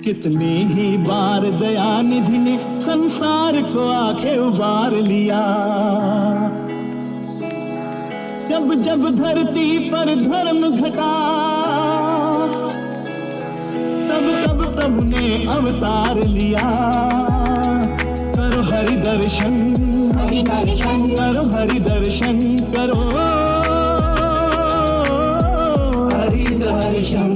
कितनी ही बार दयानिधि ने संसार को आके उबार लिया। जब जब धरती पर धर्म घटा तब तब प्रभु ने अवतार लिया। करो हरि दर्शन, हरि दर्शन करो, हरि दर्शन करो, हरि दर्शन।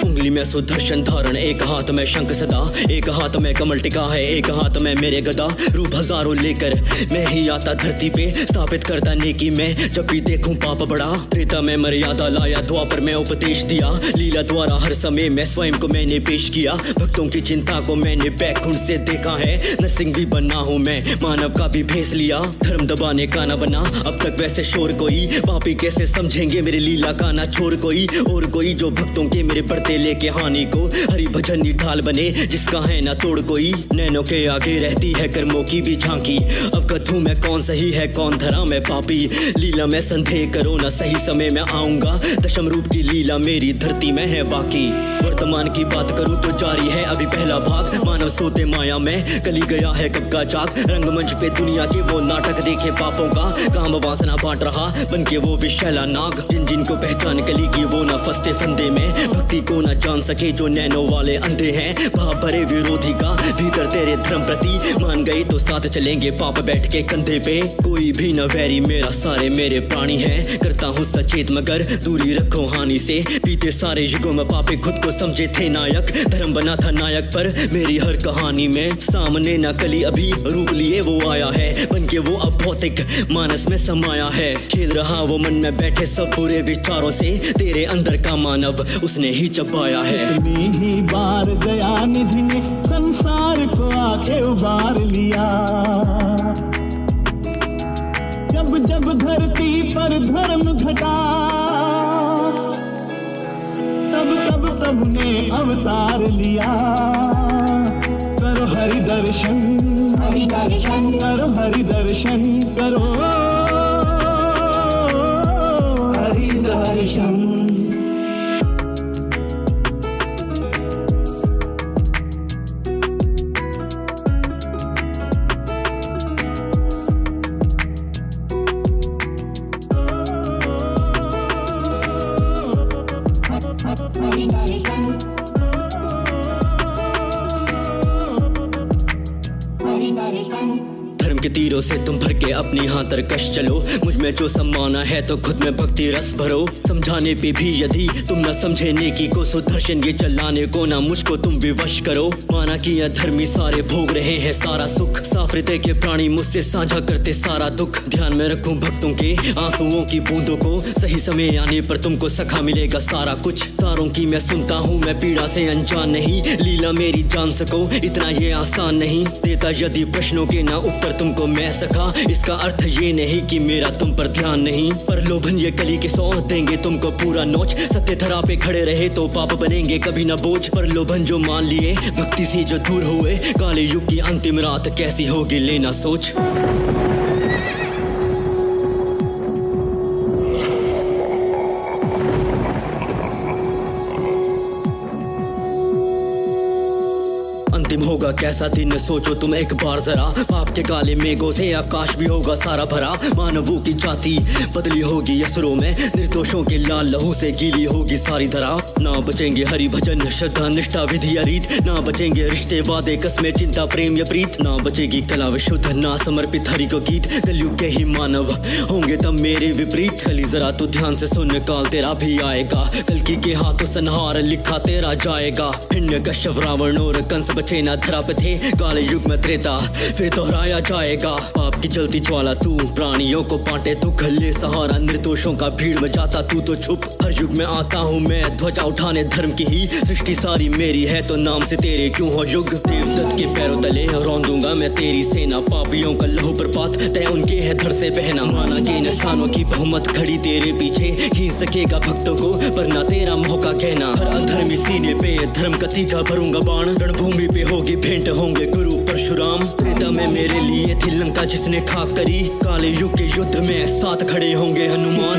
उंगली में सुदर्शन धारण, एक हाथ में शंख सदा, एक हाथ में कमल टिका है, एक हाथ में मेरे गदा। रूप हजारों लेकर मैं ही आता धरती पे, स्थापित करता नेकी में जब भी देखूं पाप बड़ा। त्रेता में मर्यादा लाया, द्वापर में उपदेश दिया, लीला द्वारा हर समय में स्वयं को मैंने पेश किया। भक्तों की चिंता को मैंने बैकुंठ से देखा है, नरसिंह भी बना हूँ मैं, मानव का भी भेस लिया। धर्म दबाने का ना बना अब तक वैसे शोर कोई, पापी कैसे समझेंगे मेरी लीला का ना छोर कोई। और कोई जो भक्तों के मेरे बढ़ते लेके हानि को, हरि भजन ही ढाल बने जिसका है ना तोड़ कोई। नैनों के आगे रहती है कर्मों की भी झांकी, अवगत हूँ मैं कौन सही है कौन धरा मैं पापी। लीला में संदेह करो ना, सही समय में आऊंगा, दशम रूप की लीला मेरी धरती में है बाकी। वर्तमान की बात करूं तो जारी है अभी पहला भाग, मानव सोते माया में कली गया है कब का जाग। रंगमंच पे दुनिया के वो नाटक देखे पापों का, काम वासना बांट रहा बन के वो विशैला नाग। जिन जिनको पहचान कली की वो ना फंसते फंदे में, भक्ति को ना जान सके जो नैनो वाले अंधे हैं। भाव भरे विरोधी का भीतर तेरे धर्म प्रति, मान गए तो साथ चलेंगे पाप बैठ के कंधे पे। कोई भी न वैरी मेरा, सारे मेरे प्राणी हैं, करता हूँ सचेत मगर दूरी रखो हानि से। बीते सारे युगों में पापे खुद को समझे थे नायक, धर्म बना था नायक पर मेरी हर कहानी में। सामने न कली अभी रूप लिए वो आया है, बन के वो अब भौतिक मानस में समाया है। खेल रहा वो मन में बैठे सब बुरे विचारों से, तेरे अंदर का मानव उसने ही चबाया है। कितनी ही बार दयानिधि ने संसार को आके उबार लिया। जब जब धरती पर धर्म घटा तब तब प्रभु ने अवतार लिया। करो हरि दर्शन, हरि दर्शन करो, हरि दर्शन करो, हरि दर्शन। धर्म के तीरों से तुम भर के अपनी हाथ तरकश चलो, मुझ में जो सम्माना है तो खुद में भक्ति रस भरो। समझाने पे भी यदि तुम न समझे नेकी को, सुदर्शन ये चलाने को ना मुझको तुम विवश करो। माना कि अधर्मी सारे भोग रहे हैं सारा सुख, साफ हृदय के प्राणी मुझसे साझा करते सारा दुख। ध्यान में रखूं भक्तों के आंसुओं की बूंदों को, सही समय आने पर तुमको सखा मिलेगा सारा कुछ। सारों की मैं सुनता हूँ मैं पीड़ा से अनजान नहीं, लीला मेरी जान सको इतना ये आसान नहीं। देता यदि प्रश्नों के ना उत्तर तुमको मैं सखा, इसका अर्थ ये नहीं कि मेरा तुम पर ध्यान नहीं। पर लोभन ये कली के 100 देंगे तुमको पूरा नोच, सत्य धरा पे खड़े रहे तो पाप बनेंगे कभी ना बोझ। पर लोभन जो मान लिए भक्ति से जो दूर हुए, काले युग की अंतिम रात कैसी होगी लेना सोच। अंतिम होगा कैसा दिन सोचो तुम एक बार जरा, पाप के काले मेघों से आकाश भी होगा सारा भरा। मानवों की जाति बदली होगी असुरों में, निर्दोषों के लाल लहू से गीली होगी सारी धरा। ना बचेंगे हरि भजन श्रद्धा निष्ठा विधि या रीत, ना बचेंगे रिश्ते वादे कस्में चिंता प्रेम या प्रीत। ना बचेगी कला विशुद्ध ना समर्पित हरि को गीत, कलयुग के ही मानव होंगे तब मेरे विपरीत। कली जरा तू ध्यान से सुन काल तेरा भी आएगा, कल्कि के हाथों संहार लिखा तेरा जाएगा। हिरण्य कश्यप रावण और कंस बचे ना धरा पे थे, काले युग में त्रेता फिर दोहराया जाएगा। पाप की जलती ज्वाला तू प्राणियों को बांटे दुख, ले सहारा निर्दोषों का भीड़ में जाता तू तो छुप। हर युग में आता हूँ मैं ध्वजा उठाने धर्म की ही, सृष्टि सारी मेरी है तो नाम से तेरे क्यों हो युग। देवदत्त के पैरों तले रौंदूंगा मैं तेरी सेना, पापियों का लहू प्रपात तय उनके है धड़ से बहना। माना के इंसानों की बहुमत खड़ी तेरे पीछे, खींच सकेगा भक्तों को पर ना तेरा मौका कहना। हर अधर्मी सीने पे धर्म का तीखा भरूंगा बाण, रणभूमि पे होगी भेंट होंगे गुरु परशुराम। त्रेता में मेरे लिए थी लंका जिसने खाक करी, काले युग के युद्ध में साथ खड़े होंगे हनुमान।